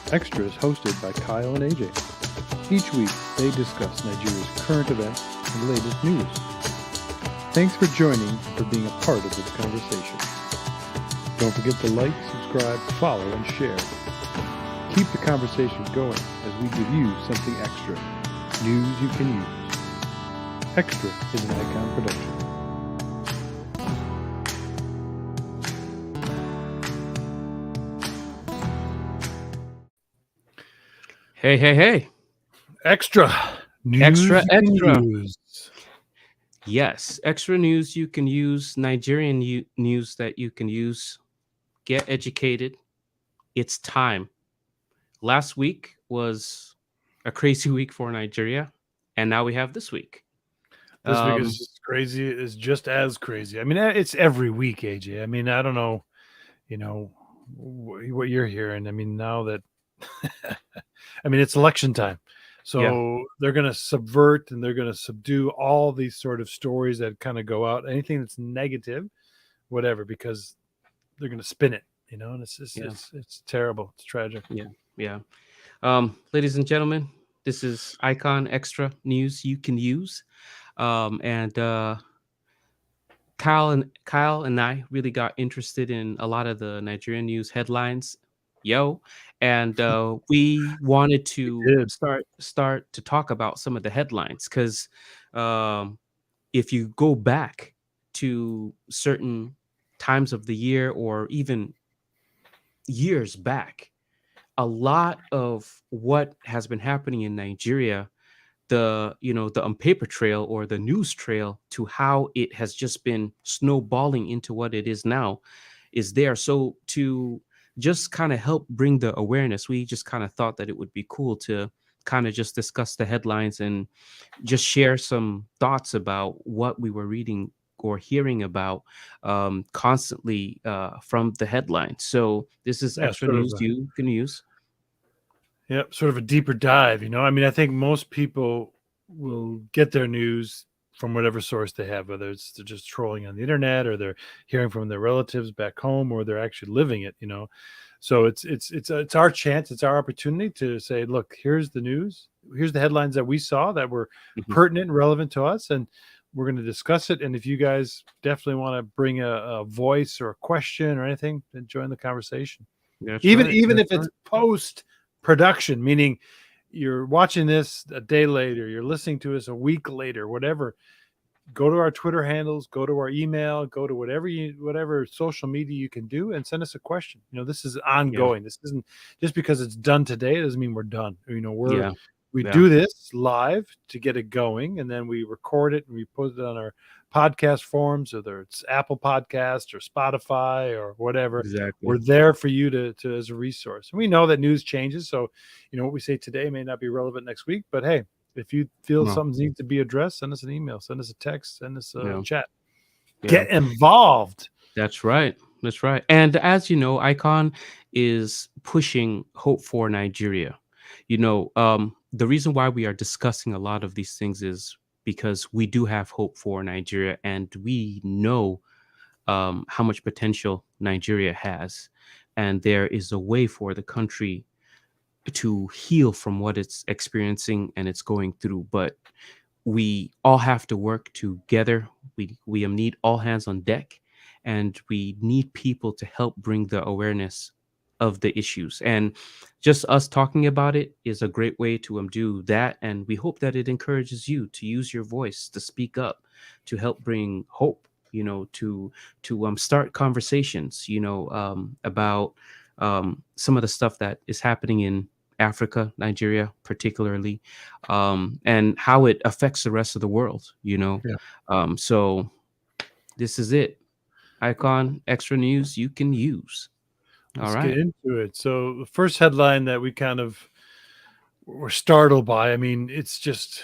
Xtra is hosted by Kyle and Ajay. Each week, they discuss Nigeria's current events and latest news. Thanks for joining and for being a part of this conversation. Don't forget to like, subscribe, follow, and share. Keep the conversation going as we give you something extra. News you can use. Xtra is an Icon production. Hey. Extra news Extra, you can extra. use. Yes, extra news you can use, Nigerian news that you can use. Get educated. It's time. Last week was a crazy week for Nigeria, and now we have this week. This week is just crazy. It's just as crazy. I mean, it's every week, AJ. I mean, I don't know, what you're hearing. I mean, now that, I mean, it's election time. So they're going to subvert and they're going to subdue all these sort of stories that kind of go out, anything that's negative, whatever, because they're going to spin it, and it's just, it's terrible. It's tragic. Yeah. Ladies and gentlemen, this is Icon Extra News you can use. And Kyle and I really got interested in a lot of the Nigerian news headlines. And we wanted to start to talk about some of the headlines because if you go back to certain times of the year or even years back, a lot of what has been happening in Nigeria, the paper trail or the news trail to how it has just been snowballing into what it is now is there. So to just kind of help bring the awareness, we just kind of thought that it would be cool to kind of just discuss the headlines and just share some thoughts about what we were reading or hearing about constantly from the headlines. So this is extra news you can use. Yeah, sort of a deeper dive, I mean, I think most people will get their news from whatever source they have, whether it's they're just trolling on the internet or they're hearing from their relatives back home or they're actually living it, So it's our chance, it's our opportunity to say, look, here's the news, here's the headlines that we saw that were pertinent and relevant to us, and we're going to discuss it. And if you guys definitely want to bring a voice or a question or anything, then join the conversation. Even if it's post production, meaning you're watching this a day later, you're listening to us a week later, whatever, go to our Twitter handles, go to our email, go to whatever social media you can do and send us a question. This is ongoing. This isn't just because it's done today. It doesn't mean we're done. We do this live to get it going, and then we record it and we put it on our podcast forums, whether it's Apple Podcast or Spotify or whatever. Exactly. We're there for you to as a resource. And we know that news changes, so what we say today may not be relevant next week. But hey, if you feel something needs to be addressed, send us an email, send us a text, send us a chat. Get involved. That's right. And as you know, Icon is pushing hope for Nigeria. The reason why we are discussing a lot of these things is because we do have hope for Nigeria, and we know how much potential Nigeria has. And there is a way for the country to heal from what it's experiencing and it's going through. But we all have to work together. We need all hands on deck, and we need people to help bring the awareness of the issues. And just us talking about it is a great way to do that. And we hope that it encourages you to use your voice, to speak up, to help bring hope, to start conversations, about some of the stuff that is happening in Africa, Nigeria particularly, and how it affects the rest of the world, So this is it. Icon Extra News you can use. Let's get into it. So the first headline that we kind of were startled by, I mean, it's just,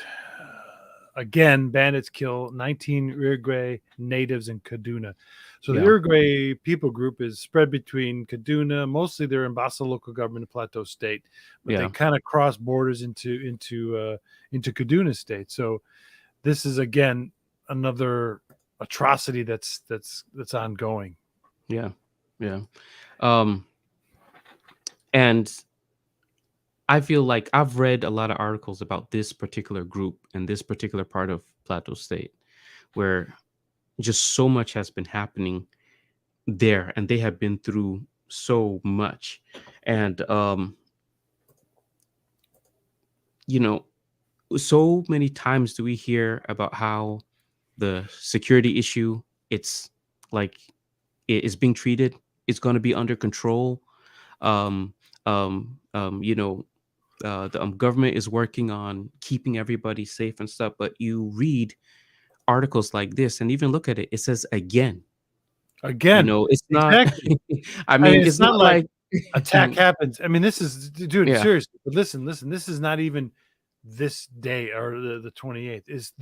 again, bandits kill 19 Uruguay natives in Kaduna. So the Uruguay people group is spread between Kaduna. Mostly they're in Bassa local government of Plateau State, but they kind of cross borders into Kaduna State. So this is, again, another atrocity that's ongoing. And I feel like I've read a lot of articles about this particular group and this particular part of Plateau State where just so much has been happening there, and they have been through so much. And you know, so many times do we hear about how the security issue, it's like it is being treated, it's going to be under control. um you know, the government is working on keeping everybody safe and stuff, but you read articles like this and even look at it, it says again. You Again, know, it's not exactly. I I mean, mean, it's it's not not like like attack happens. I mean, this is, dude, yeah, seriously. But listen. This is not even this day or the 28th.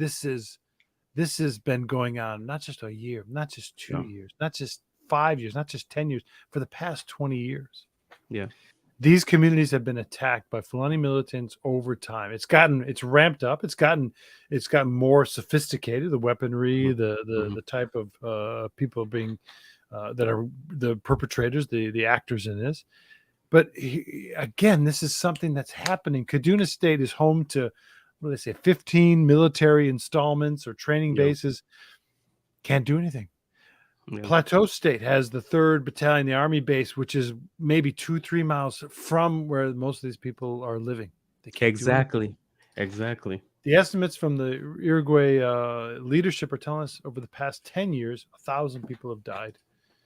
This has been going on not just a year, not just two yeah, years, not just 5 years, not just 10 years, for the past 20 years. yeah, These communities have been attacked by Fulani militants over time. It's ramped up. It's gotten more sophisticated. The weaponry, mhm, the mhm, the type of people being that are the perpetrators, the actors in this. But again, this is something that's happening. Kaduna State is home to, what do they say, 15 military installments or training yeah, bases. Can't do anything. yeah. Plateau State has the 3rd Battalion, the Army base, which is maybe 2-3 miles from where most of these people are living. They can't do anything. Exactly. Exactly. The estimates from the Uruguay leadership are telling us over the past 10 years, 1,000 people have died.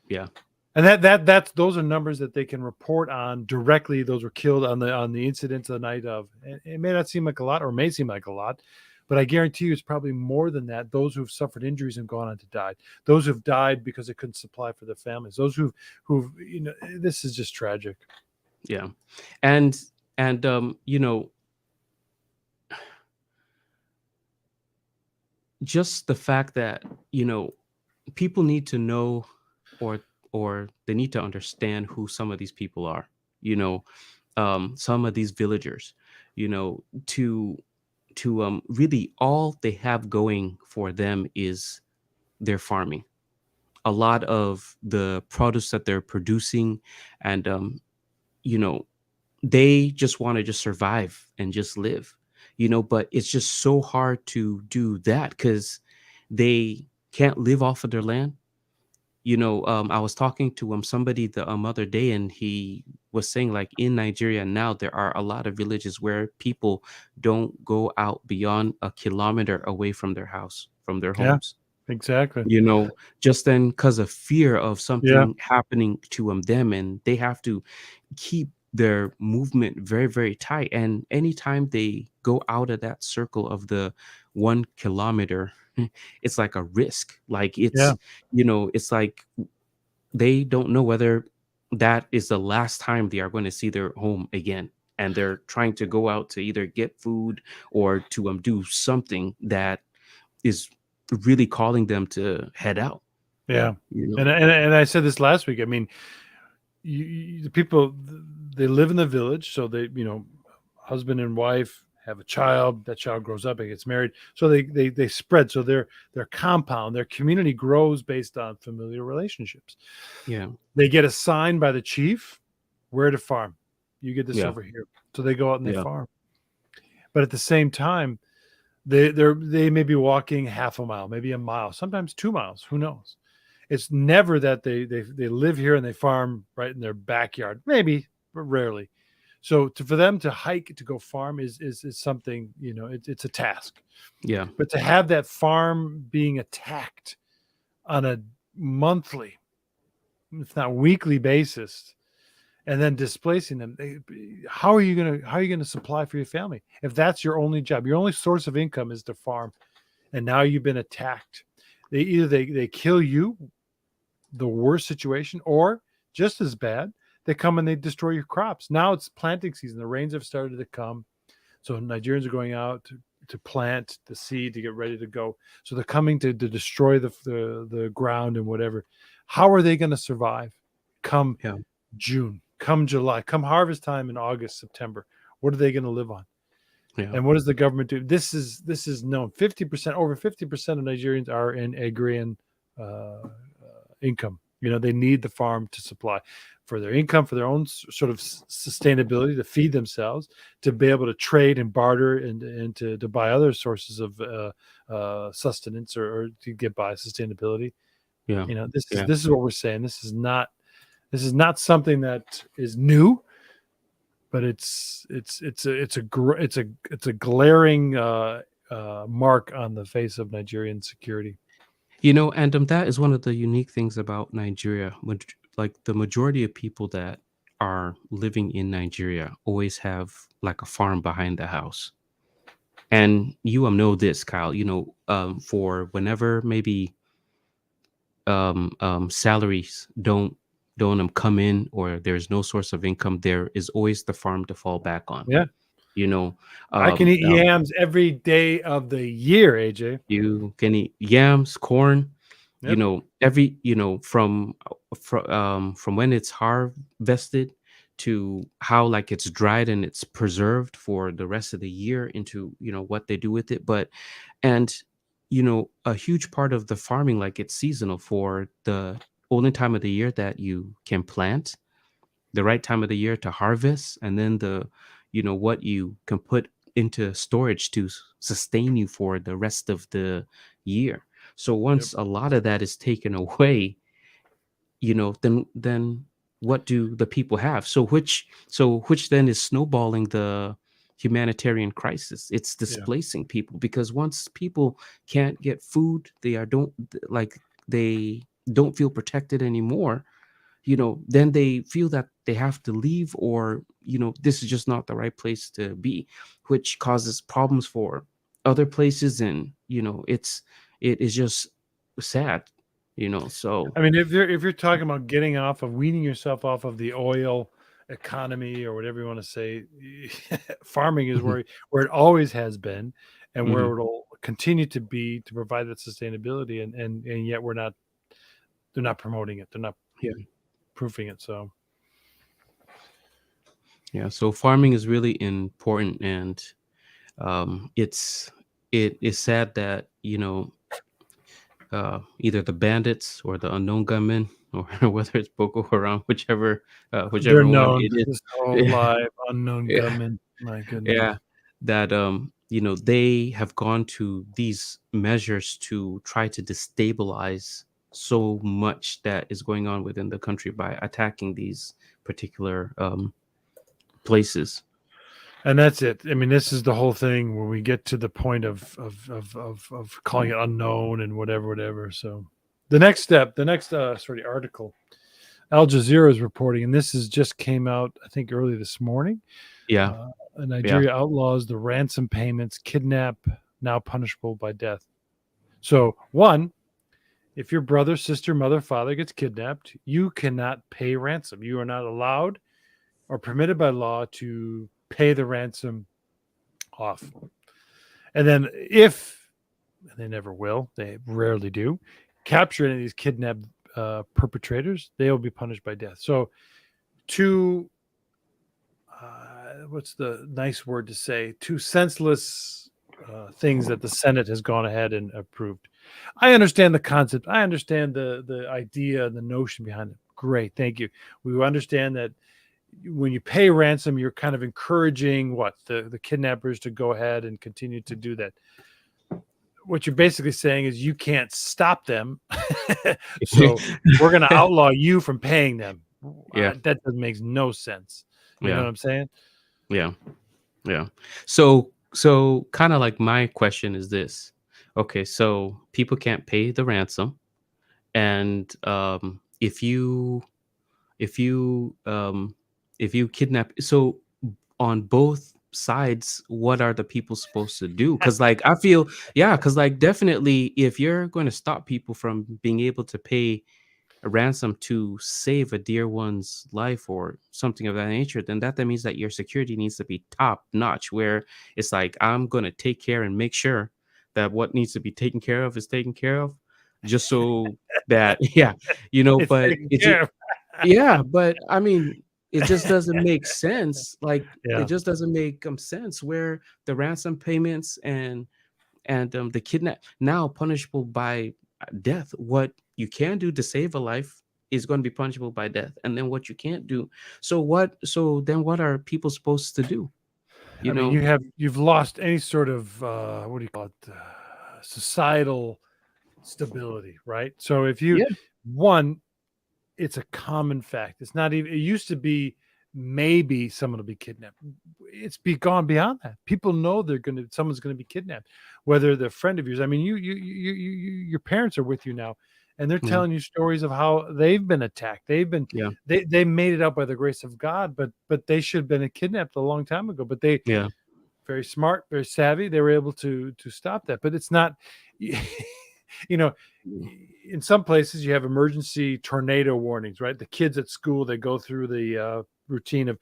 Yeah. And that's those are numbers that they can report on directly. Those were killed on the incident the night of. And it may not seem like a lot, or may seem like a lot, but I guarantee you it's probably more than that. Those who've suffered injuries and gone on to die. Those who've died because they couldn't supply for their families. Those who've this is just tragic. Yeah. And you know, just the fact that, you know, people need to know, or they need to understand who some of these people are, you know, some of these villagers, you know, to really all they have going for them is their farming. A lot of the produce that they're producing, and you know, they just want to just survive and just live, you know, but it's just so hard to do that because they can't live off of their land. You know, I was talking to somebody the other day, and he was saying like in Nigeria now there are a lot of villages where people don't go out beyond a kilometer away from their house, from their Yeah, homes, exactly. you know, just then because of fear of Yeah, something happening to them, and they have to keep their movement very, very tight. And anytime they go out of that circle of the 1 kilometer, it's like a risk. Like yeah, it's, you know, it's like they don't know whether that is the last time they are going to see their home again. And they're trying to go out to either get food or to do something that is really calling them to head out, yeah. you know? And I said this last week. I mean, the people, they live in the village, so they, husband and wife have a child. That child grows up and gets married, so they spread. So their compound, their community grows based on familiar relationships. Yeah. They get assigned by the chief where to farm. You get this Yeah. over here, so they go out and they Yeah. farm. But at the same time, they may be walking half a mile, maybe a mile, sometimes 2 miles. Who knows? It's never that they live here and they farm right in their backyard. Maybe, but rarely. So for them to hike to go farm is something, it's a task. Yeah. But to have that farm being attacked on a monthly, if not weekly basis, and then displacing them, how are you gonna supply for your family if that's your only job? Your only source of income is to farm, and now you've been attacked. They kill you, the worst situation, or just as bad, they come and they destroy your crops. Now it's planting season. The rains have started to come. So Nigerians are going out to plant the seed to get ready to go. So they're coming to destroy the ground and whatever. How are they going to survive come Yeah. June, come July, come harvest time in August, September? What are they going to live on? Yeah. And what does the government do? This is known. 50%, over 50% of Nigerians are in agrarian income, They need the farm to supply for their income, for their own sort of sustainability, to feed themselves, to be able to trade and barter, and to buy other sources of sustenance, or to get by sustainability. Yeah. This is Yeah. this is what we're saying. This is not something that is new, but it's a glaring mark on the face of Nigerian security. And that is one of the unique things about Nigeria. Like the majority of people that are living in Nigeria always have like a farm behind the house. And you know this, Kyle, for whenever maybe salaries don't come in, or there's no source of income, there is always the farm to fall back on. Yeah, You know, I can eat yams every day of the year, AJ. you can eat yams, corn, Yep, every from when it's harvested to how like it's dried and it's preserved for the rest of the year into what they do with it. But and a huge part of the farming, like it's seasonal for the only time of the year that you can plant, the right time of the year to harvest, and then what you can put into storage to sustain you for the rest of the year. So yep, once a lot of that is taken away, then what do the people have? So which then is snowballing the humanitarian crisis. It's yeah. displacing people, because once people can't get food, they don't feel protected anymore. Then they feel that they have to leave, or this is just not the right place to be, which causes problems for other places. And it is just sad. So I mean, if you're talking about weaning yourself off of the oil economy, or whatever you want to say, farming is mhm, where it always has been, and where mhm, it'll continue to be, to provide that sustainability, and yet they're not promoting it. They're not yeah, proofing it. So yeah. So farming is really important. And it is sad that either the bandits or the unknown gunmen, or whether it's Boko Haram, they're whichever one known it this whole is. live unknown Yeah, gunmen. My yeah, goodness. that they have gone to these measures to try to destabilize so much that is going on within the country by attacking these particular places. And that's it. I mean, this is the whole thing where we get to the point of calling it unknown and whatever. So the next step, the next article, Al Jazeera is reporting, and this is just came out, I think, early this morning. Yeah, Uh, yeah, Nigeria outlaws the ransom payments, kidnap now punishable by death. So one, if your brother, sister, mother, father gets kidnapped, you cannot pay ransom. You are not allowed or permitted by law to pay the ransom off. And then if, and they never will, they rarely do, capture any of these kidnapped perpetrators, they will be punished by death. So two, what's the nice word to say? Two senseless things that the Senate has gone ahead and approved. I understand the concept. I understand the idea and the notion behind it. Great, thank you. We understand that when you pay ransom, you're kind of encouraging the kidnappers to go ahead and continue to do that. What you're basically saying is you can't stop them, so we're going to outlaw you from paying them. yeah, That doesn't make no sense. You know yeah, what I'm saying? yeah, yeah. So kind of like my question is this. Okay, so people can't pay the ransom, and if you kidnap, so on both sides, what are the people supposed to do? Because like I feel, yeah, because like definitely if you're going to stop people from being able to pay a ransom to save a dear one's life or something of that nature, then that means that your security needs to be top notch, where it's like I'm going to take care and make sure that what needs to be taken care of is taken care of, just so that yeah, It's but taken it's care of. yeah, but I mean, it just doesn't make sense. Like, it Yeah. just doesn't make sense where the ransom payments and the kidnap now punishable by death. What you can do to save a life is going to be punishable by death, and then what you can't do. So then what are people supposed to do? You I mean, know? you've lost any sort of what do you call it, societal stability, right? So if you Yeah. one, it's a common fact. It's not even. It used to be maybe someone will be kidnapped. It's gone beyond that. People know someone's gonna be kidnapped, whether they're a friend of yours. I mean, your parents are with you now, and they're Yeah. telling you stories of how they've been attacked. Yeah. They made it up by the grace of God, but they should have been kidnapped a long time ago. But they Yeah. very smart, very savvy. They were able to stop that. But it's not, you know, Mm. in some places you have emergency tornado warnings, right? The kids at school, they go through the routine of,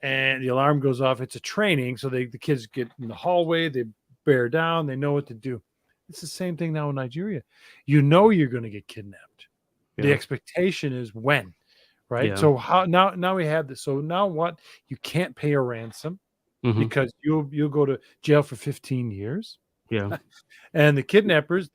and the alarm goes off. It's a training, so the kids get in the hallway, they bear down, they know what to do. It's the same thing now in Nigeria. You know you're going to get kidnapped. The Yeah. expectation is when, right? Yeah. So how now we have this. So now what? You can't pay a ransom Hmm. because you'll go to jail for 15 years. Yeah. And the kidnappers,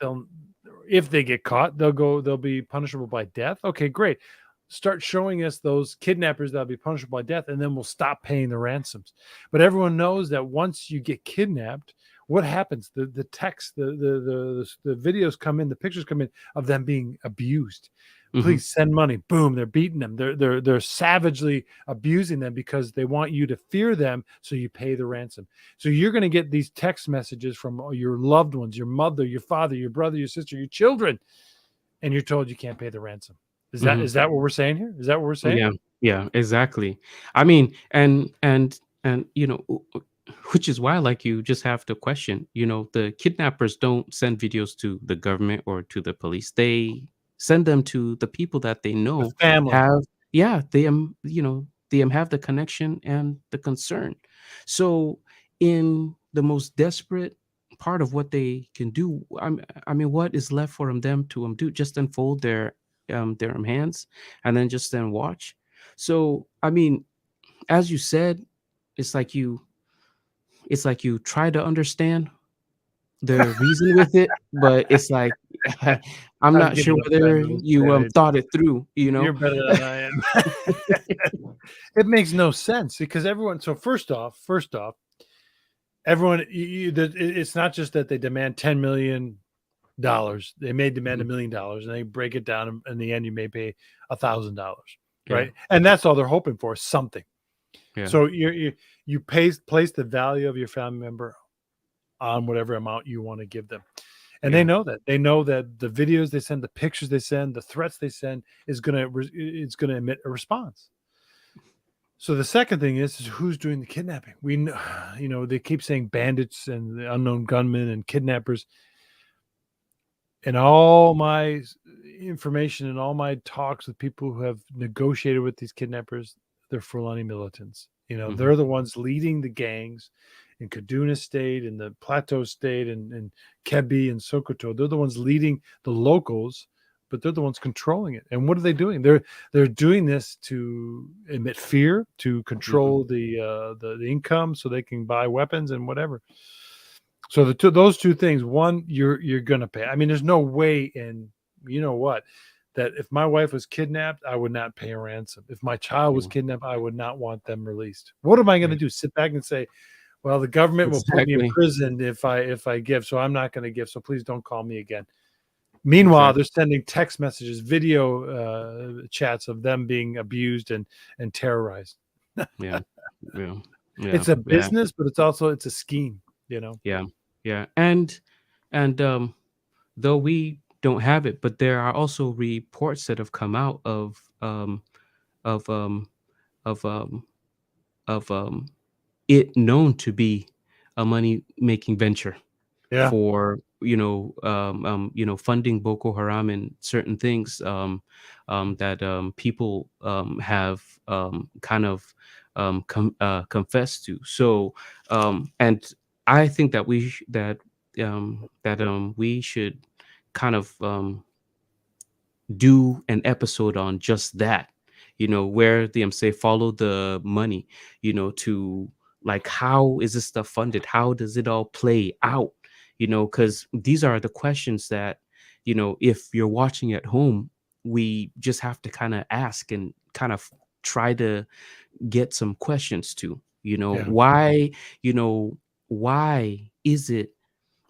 if they get caught, they'll be punishable by death. Okay, great. Start showing us those kidnappers that'll be punishable by death, and then we'll stop paying the ransoms. But everyone knows that once you get kidnapped, what happens? The text, the videos come in, the pictures come in of them being abused. Hmm. Please send money. Boom, they're beating them. They're savagely abusing them because they want you to fear them, so you pay the ransom. So you're going to get these text messages from your loved ones, your mother, your father, your brother, your sister, your children, and you're told you can't pay the ransom. Is that Hmm. is that what we're saying here? Is that what we're saying? Yeah. Yeah. Exactly. I mean, and which is why, like, you just have to question. The kidnappers don't send videos to the government or to the police. They send them to the people that they The know family. have, yeah, they have the connection and the concern. So in the most desperate part of what they can do, I mean, what is left for them to do? Just unfold their hands and then just then watch. So I mean, as you said, it's like you try to understand the reason with it, but it's like I'm I've not sure given up trying whether to you understand it. thought it through. You're better than I am. It makes no sense because everyone. So first off, everyone. It's not just that they demand $10 million. They may demand Mhm. $1 million, and they break it down. In the end, you may pay $1,000, Yeah, right? And that's all they're hoping for, something. yeah, So you place the value of your family member on whatever amount you want to give them. And they yeah, know that. They know that the videos they send, the pictures they send, the threats they send is it's gonna emit a response. So the second thing is who's doing the kidnapping. We know, they keep saying bandits and the unknown gunmen and kidnappers. And all my information and all my talks with people who have negotiated with these kidnappers, they're Fulani militants. mhm, They're the ones leading the gangs in Kaduna State, in the Plateau State, and Kebbi and Sokoto. They're the ones leading the locals, but they're the ones controlling it. And what are they doing? They're doing this to emit fear, to mhm, control the income, so they can buy weapons and whatever. So those two things. One, you're gonna pay. I mean, there's no way in you know what that if my wife was kidnapped, I would not pay a ransom. If my child was yeah, kidnapped, I would not want them released. What am I going yeah, to do? Sit back and say, "Well, the government will put me in exactly, prison if I give, so I'm not going to give. So please don't call me again." Meanwhile, they're exactly, sending text messages, video chats of them being abused and terrorized. yeah, yeah, yeah, It's a yeah, business, but it's a scheme. You know. yeah, yeah, and though we don't have it, but there are also reports that have come out of of um of it known to be a money making venture Yeah. for funding Boko Haram and certain things that people have kind of confessed to. So and I think that we should kind of do an episode on just that, where they say follow the money, to like, how is this stuff funded? How does it all play out? Because these are the questions that, if you're watching at home, we just have to kind of ask and kind of try to get some questions to, Yeah. why, you know, why is it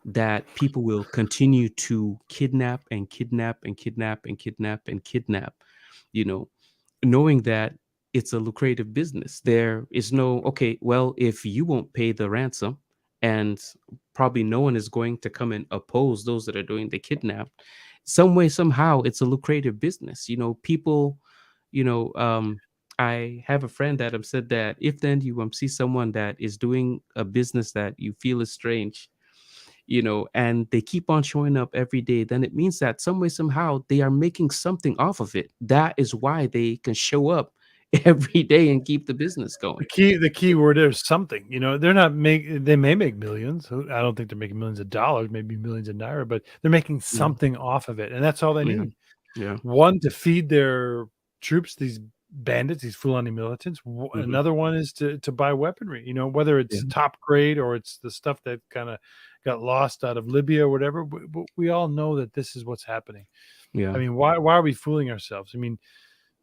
that people will continue to kidnap and kidnap and kidnap and kidnap and kidnap, you know, knowing that it's a lucrative business. There is no, okay, well, if you won't pay the ransom, and probably no one is going to come and oppose those that are doing the kidnap, some way, somehow, it's a lucrative business. People, you know, I have a friend that have said that if then you see someone that is doing a business that you feel is strange, and they keep on showing up every day, then it means that some way, somehow, they are making something off of it. That is why they can show up every day and keep the business going. The key word is something. They're not they may make millions. I don't think they're making millions of dollars, maybe millions of naira, but they're making Yeah, something off of it, and that's all they yeah, need. yeah. One, to feed their troops, these bandits, these Fulani militants. Hmm. Another one is to buy weaponry. Whether Yeah, it's top grade or it's the stuff that kind of got lost out of Libya or whatever. We all know that this is what's happening. I yeah, mean, why are we fooling ourselves? I mean,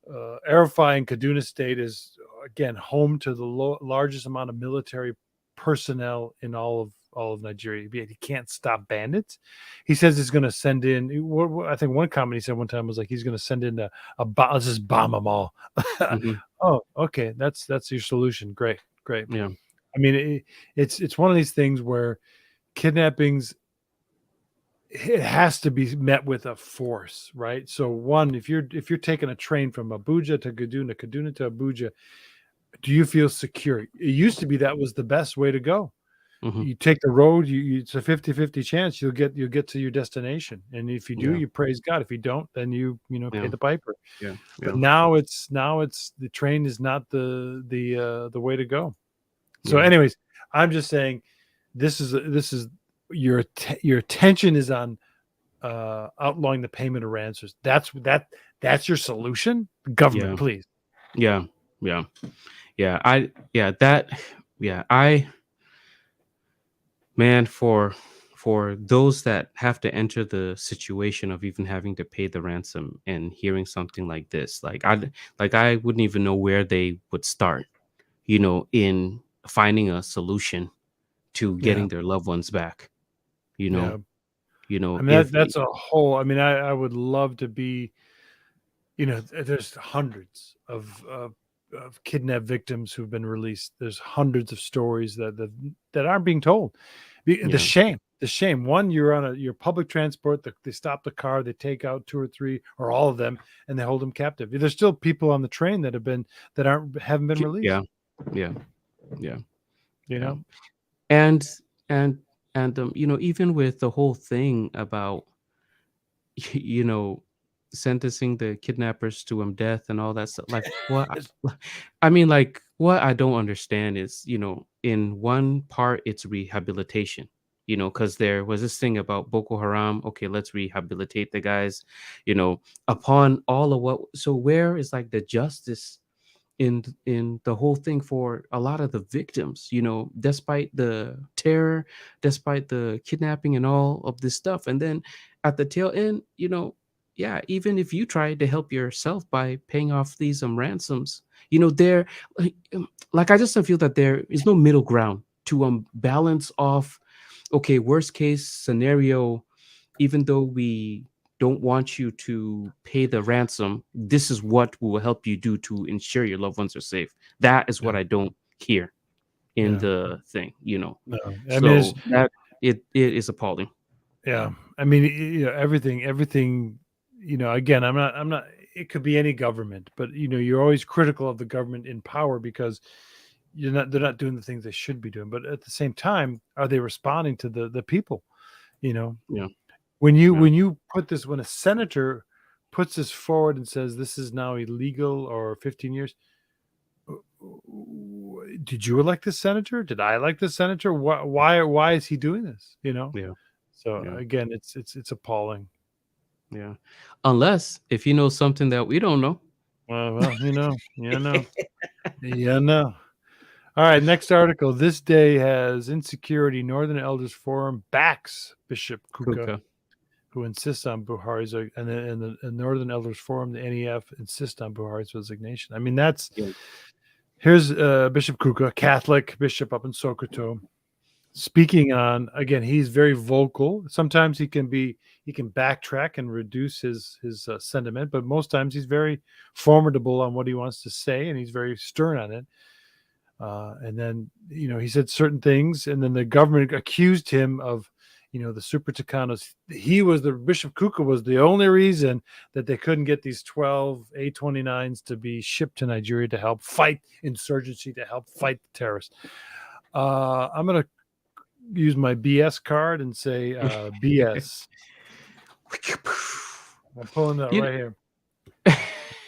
Arafai in Kaduna State is again home to the largest amount of military personnel in all of Nigeria. He can't stop bandits. He says he's going to send in. I think one comment he said one time was like he's going to send in a bomb. Let's just bomb them all. hmm, Oh, okay. That's your solution. Great, great. yeah, I mean, it's one of these things where kidnappings, it has to be met with a force, right? So one, if you're taking a train from Abuja to Kaduna, Kaduna to Abuja, do you feel secure? It used to be that was the best way to go. hmm, You take the road, it's a 50-50 chance you'll get to your destination. And if you do, yeah, you praise God. If you don't, then pay yeah, the piper. yeah, But yeah, now it's the train is not the way to go. So yeah, anyways, I'm just saying this is your attention is on outlawing the payment of ransoms. That's your solution, government, yeah, please. yeah, yeah, yeah. I, man, for those that have to enter the situation of even having to pay the ransom and hearing something like this, like I wouldn't even know where they would start, in finding a solution to Yeah, getting their loved ones back. You yeah. know, I mean if that's a whole. I mean, I would love to be. There's hundreds of kidnapped victims who've been released. There's hundreds of stories that aren't being told. The yeah, shame, the shame. One, you're on your public transport. They stop the car, they take out two or three or all of them, and they hold them captive. There's still people on the train haven't been released. yeah, yeah, yeah, You yeah. know, And and even with the whole thing about you know sentencing the kidnappers to death and all that stuff, like what It's- I mean, like what I don't understand is, in one part it's rehabilitation, because there was this thing about Boko Haram. Okay, let's rehabilitate the guys, upon all of what. So where is like the justice in the whole thing for a lot of the victims, despite the terror, despite the kidnapping and all of this stuff. And then at the tail end, yeah, even if you try to help yourself by paying off these ransoms, there, like I just don't feel that there is no middle ground to balance off. Okay, worst case scenario, even though we don't want you to pay the ransom, this is what we will help you do to ensure your loved ones are safe. That is yeah, what I don't hear in yeah. the thing, No, I mean, So that it is appalling. yeah. I mean, everything. Again, I'm not. It could be any government, but you're always critical of the government in power because they're not doing the things they should be doing. But at the same time, are they responding to the people? You know, Yeah, when you yeah, when you put this, when a senator puts this forward and says this is now illegal or 15 years, did you elect this senator? Did I elect this senator? Why is he doing this? yeah, So yeah, again, it's appalling. yeah. Unless if you know something that we don't know. Well, yeah, no. All right, next article. This day has Insecurity. Northern Elders Forum backs Bishop Kuka. Hookah. who insist on Buhari's, and the Northern Elders Forum, the NEF, insist on Buhari's resignation. I mean, Yeah. here's Bishop Kuka, Catholic bishop up in Sokoto, speaking on, again, he's very vocal. Sometimes he can backtrack and reduce his sentiment, but most times he's very formidable on what he wants to say, and he's very stern on it. And then, he said certain things, and then the government accused him of, the Super Tucanos. Bishop Kuka was the only reason that they couldn't get these 12 A-29s to be shipped to Nigeria to help fight insurgency, to help fight the terrorists. I'm going to use my BS card and say BS. I'm pulling that right here.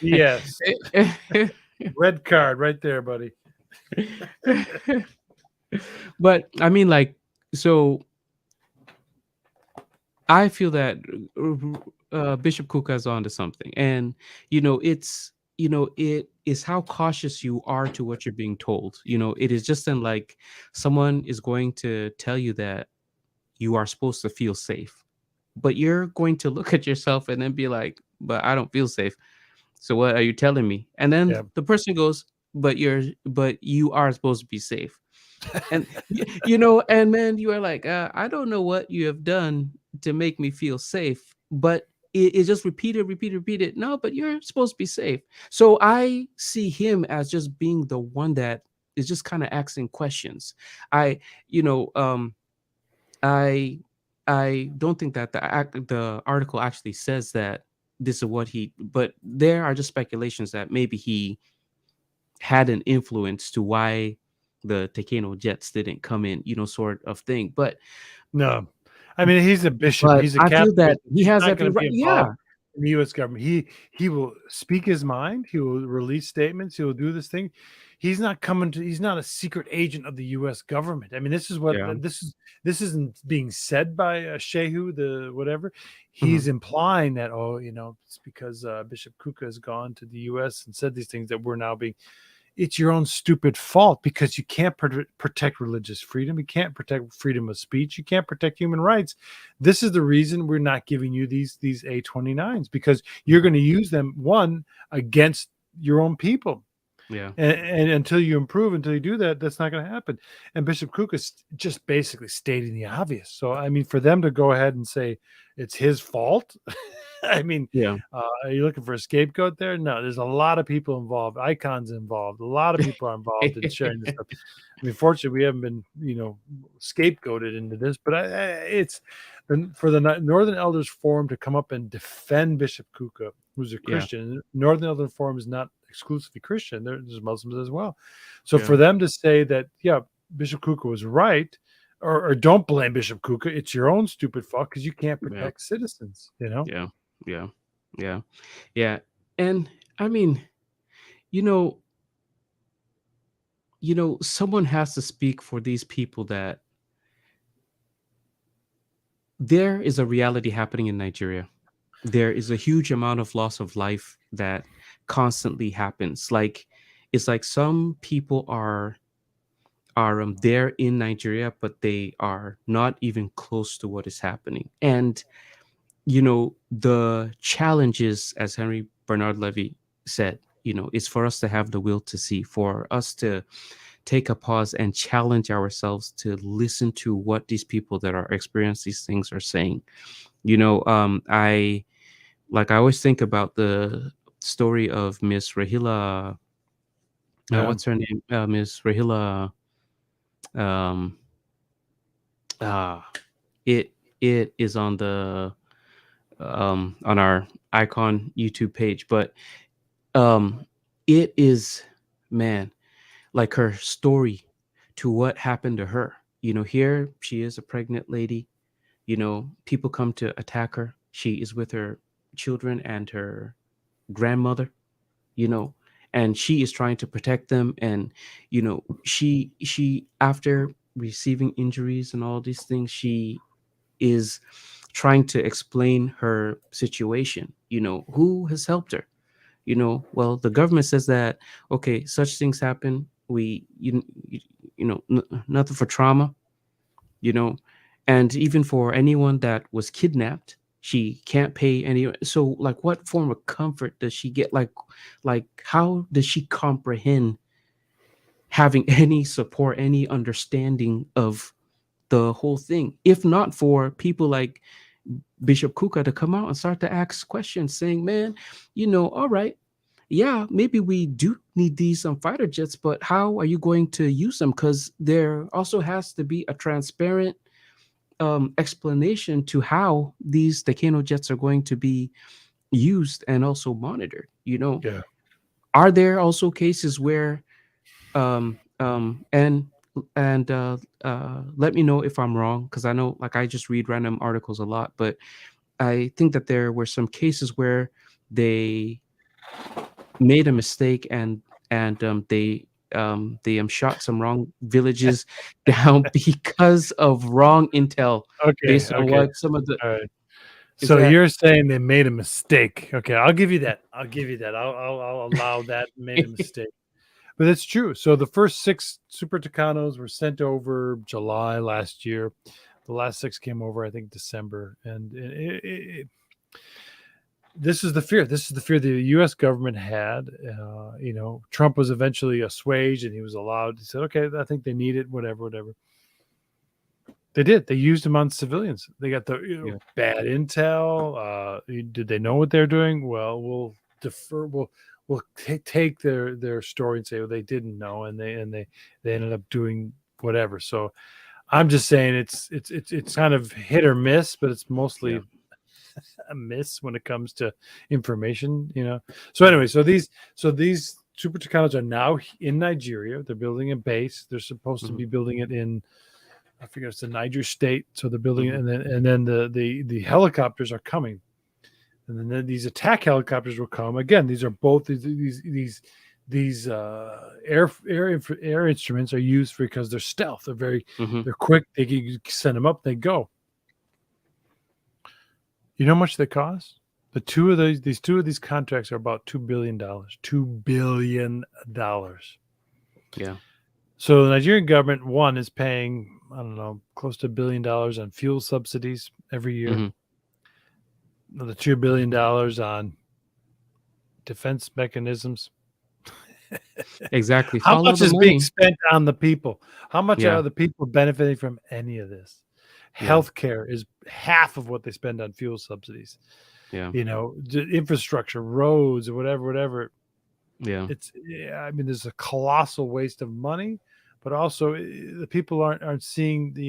BS. Red card right there, buddy. But I mean, like, so I feel that Bishop Kuka is onto something, and it is how cautious you are to what you're being told. It is just in, like, someone is going to tell you that you are supposed to feel safe, but you're going to look at yourself and then be like, but I don't feel safe. So what are you telling me? And then the person goes, but you are supposed to be safe. And and then you are like, I don't know what you have done to make me feel safe, but it just repeated. No, but you're supposed to be safe. So I see him as just being the one that is just kind of asking questions. I you know I I don't think that the article actually says that this is what but there are just speculations that maybe he had an influence to why the Takeno jets didn't come in, sort of thing. But no, I mean, he's a bishop. but He's a I feel Catholic that bishop. he He's has not every going to be right. Yeah, involved in the U.S. government. He will speak his mind. He will release statements. He will do this thing. He's not a secret agent of the U.S. government. I mean, this is what yeah, this isn't being said by Shehu, the whatever. mhm, He's implying that, it's because Bishop Kuka has gone to the U.S. and said these things that we're now being. It's your own stupid fault, because you can't protect religious freedom. You can't protect freedom of speech. You can't protect human rights. This is the reason we're not giving you these A-29s, because you're going to use them, one, against your own people. yeah, And until you do that, that's not going to happen. And Bishop Cook is just basically stating the obvious. So, I mean, for them to go ahead and say it's his fault, I mean, yeah. are you looking for a scapegoat there? No, there's a lot of people involved, icons involved. A lot of people are involved in sharing this stuff. I mean, fortunately, we haven't been, scapegoated into this, but it's for the Northern Elders Forum to come up and defend Bishop Kuka, who's a Yeah, Christian. Northern Elders Forum is not exclusively Christian. There's Muslims as well. So yeah, for them to say that, yeah, Bishop Kuka was right, or don't blame Bishop Kuka, it's your own stupid fault because you can't yeah, protect citizens, yeah, yeah, yeah, yeah. And I mean, you know, someone has to speak for these people that there is a reality happening in Nigeria. There is a huge amount of loss of life that constantly happens. Like, it's like some people are there in Nigeria, but they are not even close to what is happening. And the challenges, as Henry Bernard Levy said, is for us to have the will to see, for us to take a pause and challenge ourselves to listen to what these people that are experiencing these things are saying. I always think about the story of Miss Rahila. Yeah. What's her name? Miss Rahila. Um, uh, it is on on our icon YouTube page, but it is, man, like her story to what happened to her. Here she is, a pregnant lady. People come to attack her. She is with her children and her grandmother, you know, and she is trying to protect them. And, she, after receiving injuries and all these things, she is trying to explain her situation. Who has helped her? Well, the government says that, okay, such things happen. Nothing for trauma, you know, and even for anyone that was kidnapped, She can't pay any. So, like, what form of comfort does she get? Like, how does she comprehend having any support, any understanding of the whole thing, if not for people like Bishop Kuka to come out and start to ask questions, saying, "Man, all right, yeah, maybe we do need these fighter jets, but how are you going to use them? Because there also has to be a transparent explanation to how these Takano jets are going to be used and also monitored. Yeah. Are there also cases where um um and and let me know if I'm wrong, because I know, like, I just read random articles a lot, but I think that there were some cases where they made a mistake, and they shot some wrong villages down because of wrong intel, Okay. based on Okay. what some of the All right. is So that you're saying they made a mistake. Okay, I'll give you that. I'll give you that. I'll allow that made a mistake. But it's true. So the first 6 Super Tucanos were sent over July last year. The last 6 came over, I think, December. And this is the fear. This is the fear the U.S. government had. Trump was eventually assuaged, and he was allowed. He said, "Okay, I think they need it. Whatever, whatever." They did. They used them on civilians. They got the yeah. bad intel. Did they know what they're doing? Well, we'll defer. We'll take their story and say, well, they didn't know, and they ended up doing whatever. So I'm just saying it's kind of hit or miss, but it's Yeah. mostly a miss when it comes to information. So anyway, so these Super Tucanos are now in Nigeria. They're building a base. They're supposed to Mhm. be building it in, I forget, it's the Niger State. So they're building it, Mhm. and then the helicopters are coming, and then these attack helicopters will come again. These are both these air instruments are used because they're stealth. Mhm. They're quick. They can send them up. They go. You know how much they cost? These two of these contracts are about $2 billion. $2 billion. Yeah. So the Nigerian government, one, is paying, I don't know, close to $1 billion on fuel subsidies every year. Mhm. Another $2 billion on defense mechanisms. Exactly. How Follow much the is being money. spent on the people? How much Yeah. are the people benefiting from any of this? Yeah. Healthcare is half of what they spend on fuel subsidies. Yeah. Infrastructure, roads, or whatever. Yeah. I mean, there's a colossal waste of money, but also the people aren't seeing the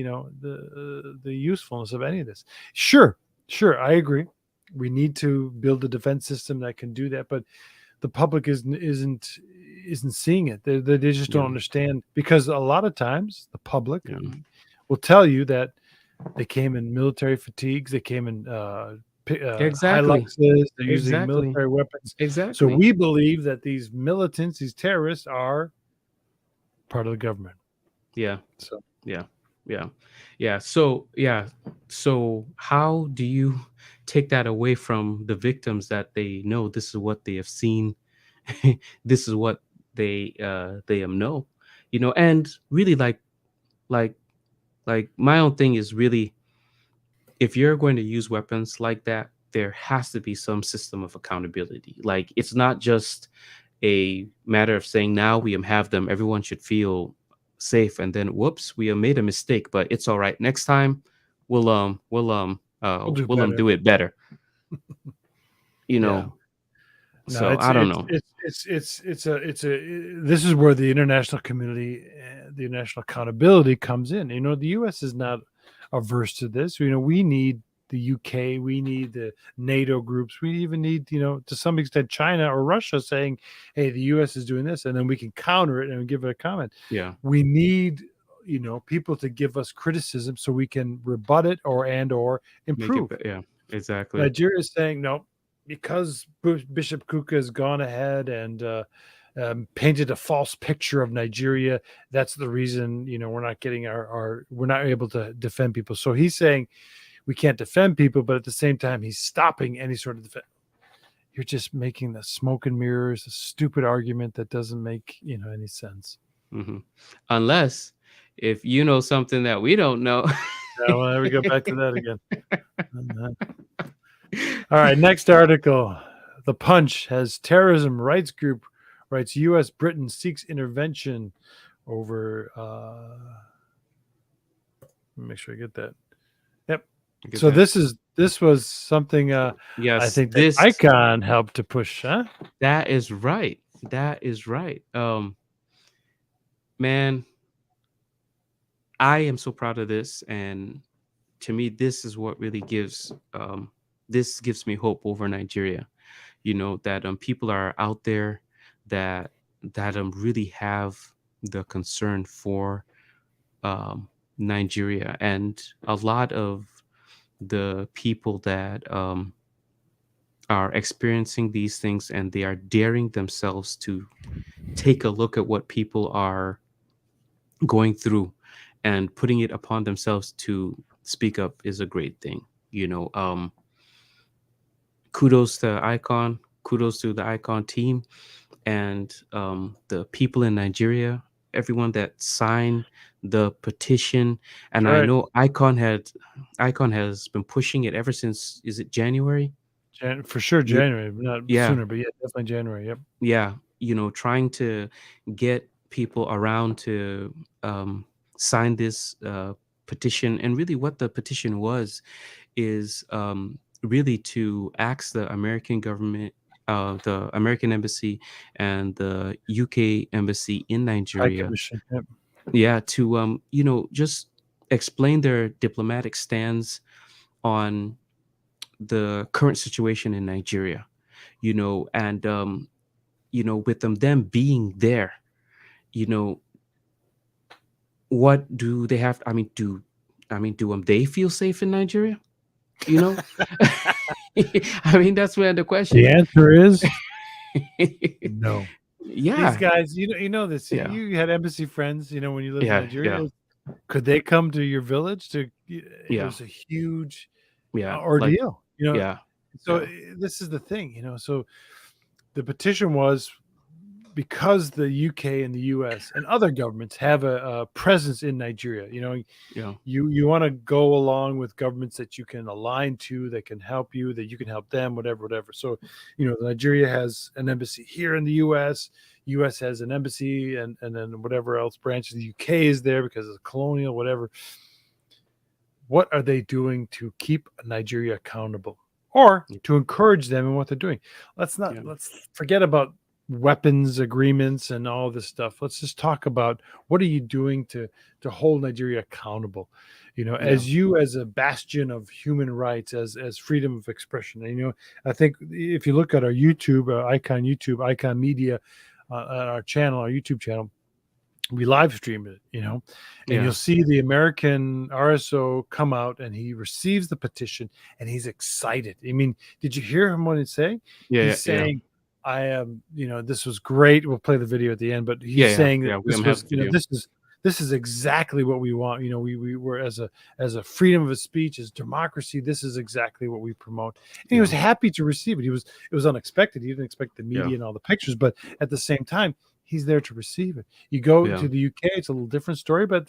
usefulness of any of this. Sure, I agree. We need to build a defense system that can do that, but the public isn't seeing it. They just don't Yeah. understand, because a lot of times the public Yeah. will tell you that they came in military fatigues, they came in Exactly. Hiluxes, they're using Exactly. military weapons. So Exactly. we believe that these militants, these terrorists, are part of the government. Yeah. So Yeah. Yeah. Yeah. So how do you take that away from the victims, that they know this is what they have seen, this is what they know, and really, like like my own thing is, really, if you're going to use weapons like that, there has to be some system of accountability. Like, it's not just a matter of saying, now we have them, everyone should feel safe, and then whoops, we have made a mistake, but it's all right. Next time we'll do we'll better. do it better. You Yeah. know. No, So I don't know. this is where the international community, the international accountability comes in. The U.S. is not averse to this. We need the UK, we need the NATO groups, we even need, to some extent, China or Russia saying, "Hey, the U.S. is doing this," and then we can counter it and give it a comment. Yeah. We need, people to give us criticism so we can rebut it or Make it improve. yeah, exactly. Nigeria is saying no, because Bishop Kuka has gone ahead and painted a false picture of Nigeria. That's the reason we're not getting we're not able to defend people. So he's saying we can't defend people, but at the same time he's stopping any sort of defense. You're just making the smoke and mirrors, a stupid argument that doesn't make any sense. Hmm. Unless, if you know something that we don't know. Yeah, well, there we go back to that again. All right, next article. The Punch has terrorism rights group writes U.S. Britain seeks intervention over. Let me make sure I get that. Yep. Get So that? this was something I Yes, think that Icon helped to push, huh? that is right. That is right. Man, I am so proud of this, and to me, this is what really gives me hope over Nigeria. That people are out there that really have the concern for um, Nigeria, and a lot of the people that are experiencing these things, and they are daring themselves to take a look at what people are going through and putting it upon themselves to speak up is a great thing. Kudos to Icon, kudos to the Icon team, and the people in Nigeria, everyone that signed the petition. And That's I right. know Icon has been pushing it ever since, is it January? For sure, Ye- January, not Yeah, sooner, but yeah, definitely January. Yep. yeah. Trying to get people around to sign this petition. And really, what the petition was is really to ask the American government, the American embassy, and the UK embassy in High Nigeria, Commission. Yep. yeah, to just explain their diplomatic stance on the current situation in Nigeria. And with them being there, you know, what do they have? Do they feel safe in Nigeria? You know, that's where the The question. answer is no. These Yeah, guys, you know this. yeah, You had embassy friends, when you lived in yeah, Nigeria. yeah, Could they come to your village? It yeah, was a huge yeah, like, ordeal. yeah, So yeah, this is the thing. So the petition was because the UK and the US and other governments have a presence in Nigeria. yeah, You want to go along with governments that you can align to, that can help you, that you can help them, whatever. So, Nigeria has an embassy here in the US. US has an embassy, and then whatever else branch of the UK is there because it's colonial, whatever. What are they doing to keep Nigeria accountable or yeah, to encourage them in what they're doing? yeah, Let's forget about weapons agreements and all this stuff. Let's just talk about what are you doing to hold Nigeria accountable? yeah, As a bastion of human rights, as freedom of expression. And, I think if you look at our YouTube, Icon Media, on our channel, our YouTube channel, we live stream it, and yeah, you'll see the American RSO come out and he receives the petition and he's excited. I mean, did you hear him what he's saying? yeah, He's yeah, saying, I am, this was great. We'll play the video at the end, but yeah, he's yeah, saying that yeah. We this have was, the video. this is exactly what we want. We were as a freedom of speech, as democracy, this is exactly what we promote. And he was Yeah, happy to receive it. It was unexpected. He didn't expect the yeah, media and all the pictures, but at the same time, he's there to receive it. You go yeah, to the UK, it's a little different story, but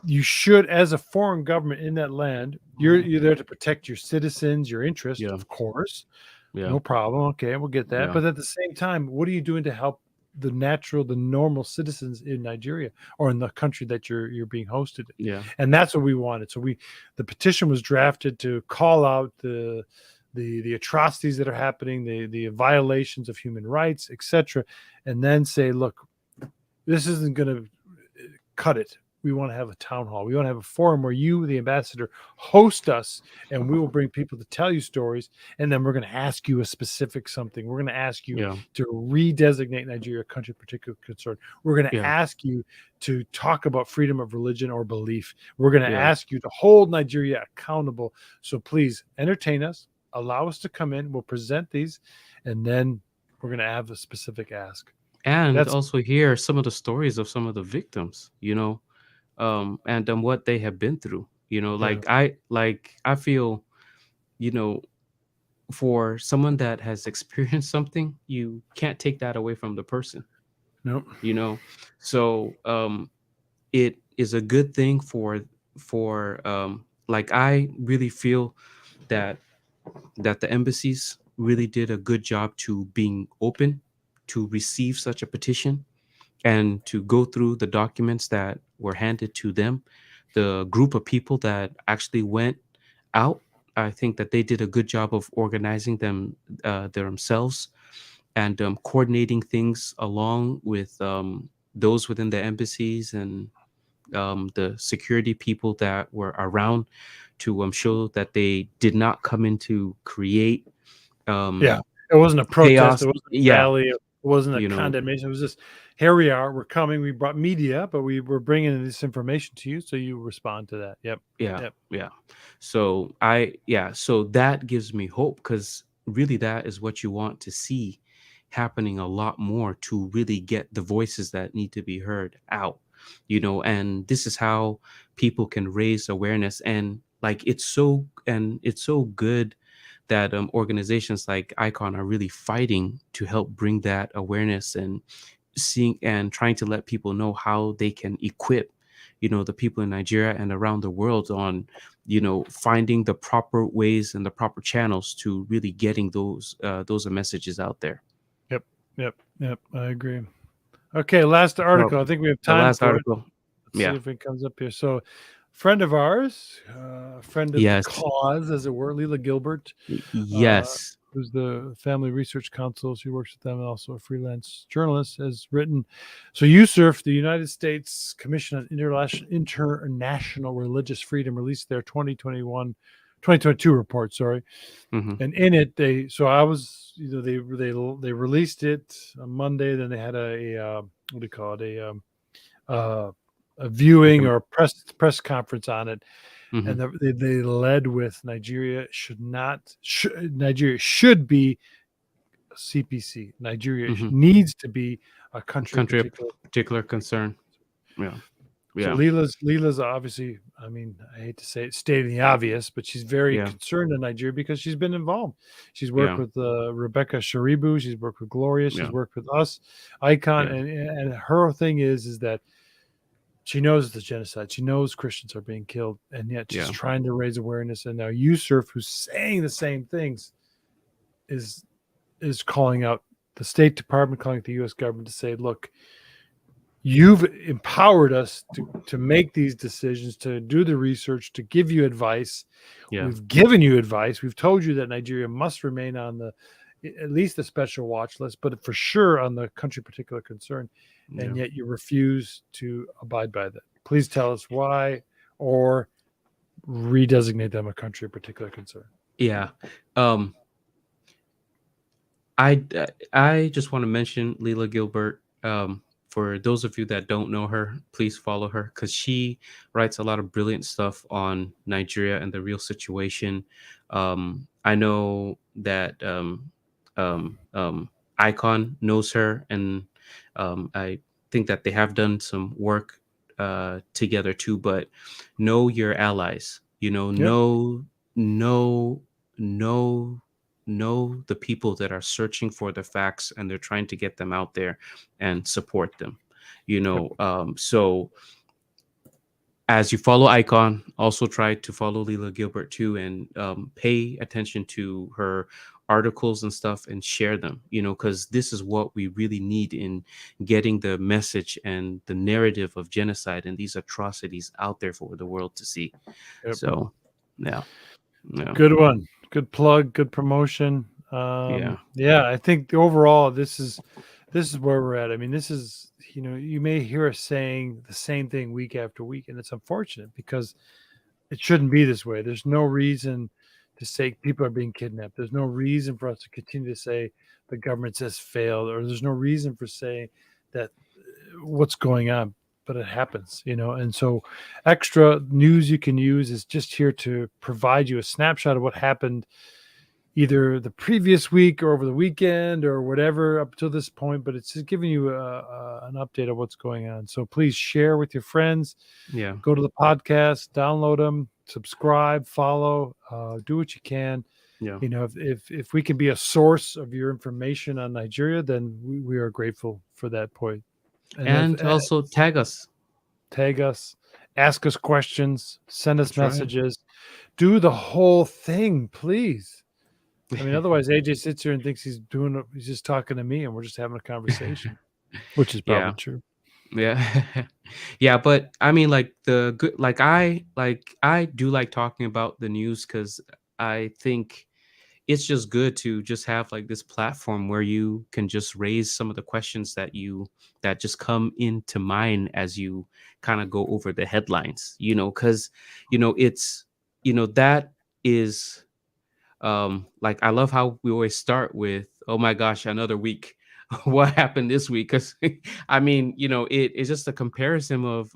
you should, as a foreign government in that land, you're there to protect your citizens, your interest, yeah, of course, yeah, no problem. Okay, we'll get that. yeah, But at the same time, what are you doing to help the normal citizens in Nigeria or in the country that you're being hosted in? yeah, And that's what we wanted. So the petition was drafted to call out the atrocities that are happening, the violations of human rights, etc., and then say, look, this isn't going to cut it. We want to have a town hall. We want to have a forum where you, the ambassador, host us, and we will bring people to tell you stories. And then we're going to ask you a specific something. We're going to ask you yeah, to redesignate Nigeria a country of particular concern. We're going to yeah, ask you to talk about freedom of religion or belief. We're going to yeah, ask you to hold Nigeria accountable. So please entertain us, allow us to come in. We'll present these, and then we're going to have a specific ask. and That's also hear some of the stories of some of the victims. And what they have been through. yeah. I feel, you know, for someone that has experienced something, you can't take that away from the person. Nope. You know, so it is a good thing for like I really feel that. that the embassies really did a good job to being open to receive such a petition and to go through the documents that were handed to them. The group of people that actually went out, I think that they did a good job of organizing themselves and coordinating things along with those within the embassies and the security people that were around to show that they did not come in to create Yeah. um, It wasn't a protest. chaos. It wasn't a Yeah, rally. It wasn't a you know, condemnation. It was just, here we are. We're coming. We brought media, but we were bringing this information to you, so you respond to that. Yep. yeah, Yep. yeah. So that gives me hope because really that is what you want to see happening a lot more to really get the voices that need to be heard out, and this is how people can raise awareness. And like it's so good that organizations like Icon are really fighting to help bring that awareness and seeing and trying to let people know how they can equip the people in Nigeria and around the world on finding the proper ways and the proper channels to really getting those messages out there. Yep. Yep. Yep. I agree. Okay. Last So article. I think we have the time last for it. article. Let's see Yeah. if it comes up here. So, friend of ours, friend of the Yes. cause, as it were, Leela Gilbert, Yes. who's the Family Research Council. She works with them and also a freelance journalist, has written. So, USERF, the United States Commission on International Religious Freedom, released their 2022 report. Sorry, Hmm. and in it, they released it on Monday. Then they had what do you call it, a Like viewing or a press conference on it, hmm and they led with Nigeria should be a CPC. Nigeria hmm needs to be a country of country of particular. particular concern. Yeah. So Yeah. Leela's obviously, I mean, I hate to say it, stating the obvious, but she's very Yeah. concerned in Nigeria because she's been involved. She's worked Yeah. with Rebecca Sharibu, she's worked with Gloria, she's Yeah. worked with us, Icon, Yeah. and her thing is that she knows it's genocide. She knows Christians are being killed, and yet she's Yeah. trying to raise awareness. And now USERF, who's saying the same things, is calling out the State Department, calling out the U.S. government to say, look, you've empowered us to make these decisions, to do the research, to give you advice. Yeah. We've given you advice. We've told you that Nigeria must remain on at least the special watch list, but for sure on the country particular concern. And Yeah. yet you refuse to abide by that. Please tell us why, or redesignate them a country of particular concern. Yeah. Um, I just want to mention Leela Gilbert. For those of you that don't know her, please follow her because she writes a lot of brilliant stuff on Nigeria and the real situation. I know that Icon knows her, and I think that they have done some work together too. But know your allies. Yep. Know, know the people that are searching for the facts and they're trying to get them out there and support them. Yep. So as you follow Icon, also try to follow Leela Gilbert too, and pay attention to her articles and stuff and share them, because this is what we really need in getting the message and the narrative of genocide and these atrocities out there for the world to see. Yep. So, yeah. Good one. Good plug. Good promotion. Yeah. I think overall this is where we're at. I mean, this is, you may hear us saying the same thing week after week, and it's unfortunate because it shouldn't be this way. There's no reason to say people are being kidnapped. There's no reason for us to continue to say the government has failed, or there's no reason for saying that what's going on, but it happens, and so Xtra news you can use is just here to provide you a snapshot of what happened either the previous week or over the weekend or whatever up to this point, but it's just giving you an update of what's going on. So please share with your friends. Yeah. Go to the podcast, download them, subscribe, follow, do what you can. Yeah. If we can be a source of your information on Nigeria, then we are grateful for that point. And also tag us, ask us questions, send us That's right. messages, do the whole thing, please. I mean, otherwise AJ sits here and thinks he's just talking to me, and we're just having a conversation, which is probably Yeah. true. Yeah. Yeah, but I mean like the good I do like talking about the news cuz I think it's just good to just have like this platform where you can just raise some of the questions that just come into mind as you kind of go over the headlines, cuz it's that is like I love how we always start with, oh my gosh, another week. What happened this week? Because I mean, it's just a comparison of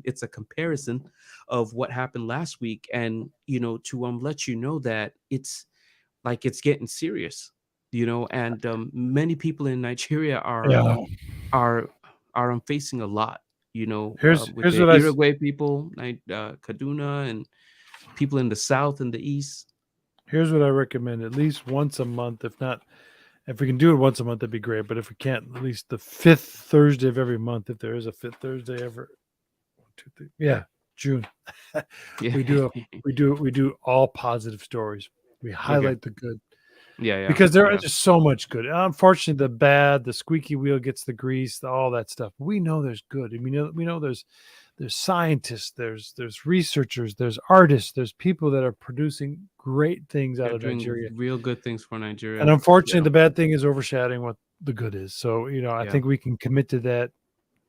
it's a comparison of what happened last week, and to let you know that it's getting serious, and many people in Nigeria Yeah. are facing a lot, with Here's the what Uruguay people, like Kaduna, and people in the south and the east. here's what I recommend: at least once a month, if we can do it once a month, that'd be great. But if we can't, at least the 5th Thursday of every month, if there is a 5th Thursday ever, 1, 2, 3, yeah, June, Yeah. we do all positive stories. We Okay. highlight the good. Yeah. Because there Yeah. is just so much good. Unfortunately, the bad, the squeaky wheel gets the grease, all that stuff. We know there's good. And we know there's scientists, there's researchers, there's artists, there's people that are producing great things out They're of doing Nigeria. real good things for And Nigeria. unfortunately, Yeah. the bad thing is overshadowing what the good is. So, I Yeah. think we can commit to that.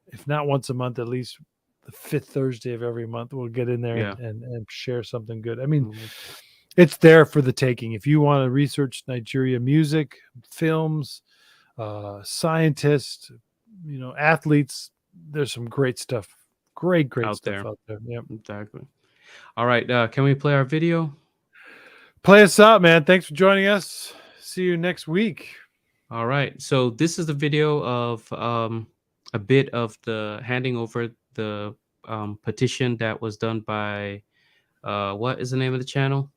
If not once a month, at least the 5th Thursday of every month, we'll get in there Yeah. and share something good. I mean, Mhm. it's there for the taking. If you want to research Nigeria music, films, scientists, athletes, there's some great stuff. Great Out stuff there. out there. Yep. Exactly. All right. Can we play our video? Play us out, man. Thanks for joining us. See you next week. All right. So this is the video of a bit of the handing over the petition that was done by what is the name of the channel?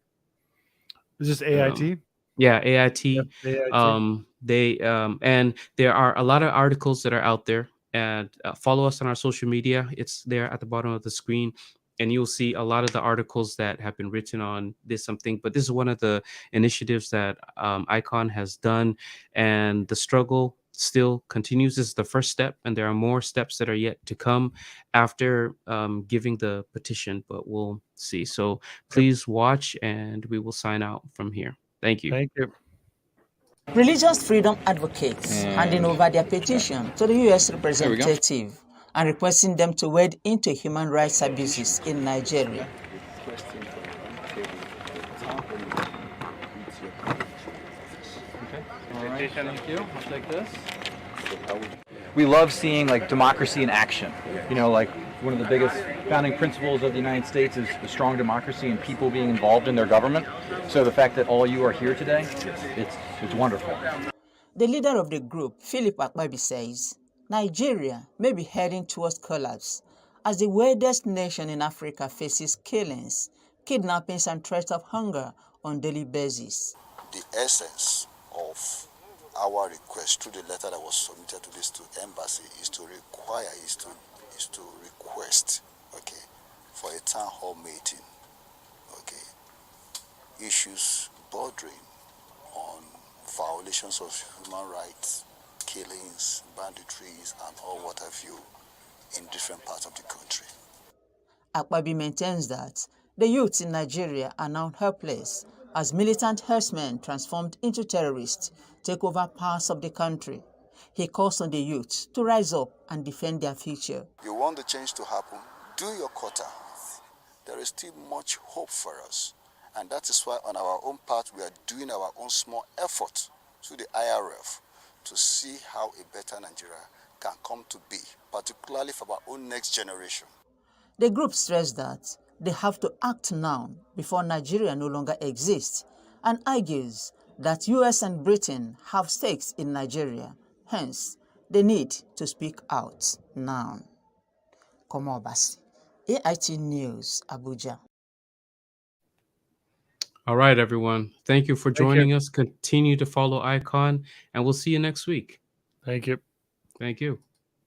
Is this Um, AIT? yeah, Yep, AIT. AIT. They and there are a lot of articles that are out there. And follow us on our social media. It's there at the bottom of the screen, and you'll see a lot of the articles that have been written on this something. But this is one of the initiatives that Icon has done, and the struggle still continues. This is the first step, and there are more steps that are yet to come after giving the petition. But we'll see. So Yep. please watch, and we will sign out from here. Thank you. Thank you. Religious freedom advocates handing over their petition to the U.S. representative and requesting them to wade into human rights abuses in Nigeria. Thank you. I'll take this. We love seeing like democracy in action. Like one of the biggest founding principles of the United States is the strong democracy and people being involved in their government. So the fact that all you are here today, it's wonderful. The leader of the group, Philip Akbabi, says Nigeria may be heading towards collapse as the weirdest nation in Africa faces killings, kidnappings, and threats of hunger on a daily basis. The essence of our request through the letter that was submitted to this embassy is to request, okay, for a town hall meeting, okay, issues bordering on violations of human rights, killings, banditries, and all what have you in different parts of the country. Akbabi maintains that the youths in Nigeria are now helpless as militant herdsmen transformed into terrorists take over parts of the country. He calls on the youth to rise up and defend their future. You want the change to happen? Do your quota. There is still much hope for us. And that is why on our own part, we are doing our own small effort through the IRF to see how a better Nigeria can come to be, particularly for our own next generation. The group stressed that they have to act now before Nigeria no longer exists and argues that US and Britain have stakes in Nigeria. Hence, they need to speak out now. Komo Obasi, AIT News, Abuja. All right, everyone. Thank you for Thank you. joining us. Continue to follow Icon, and we'll see you next week. Thank you. Thank you.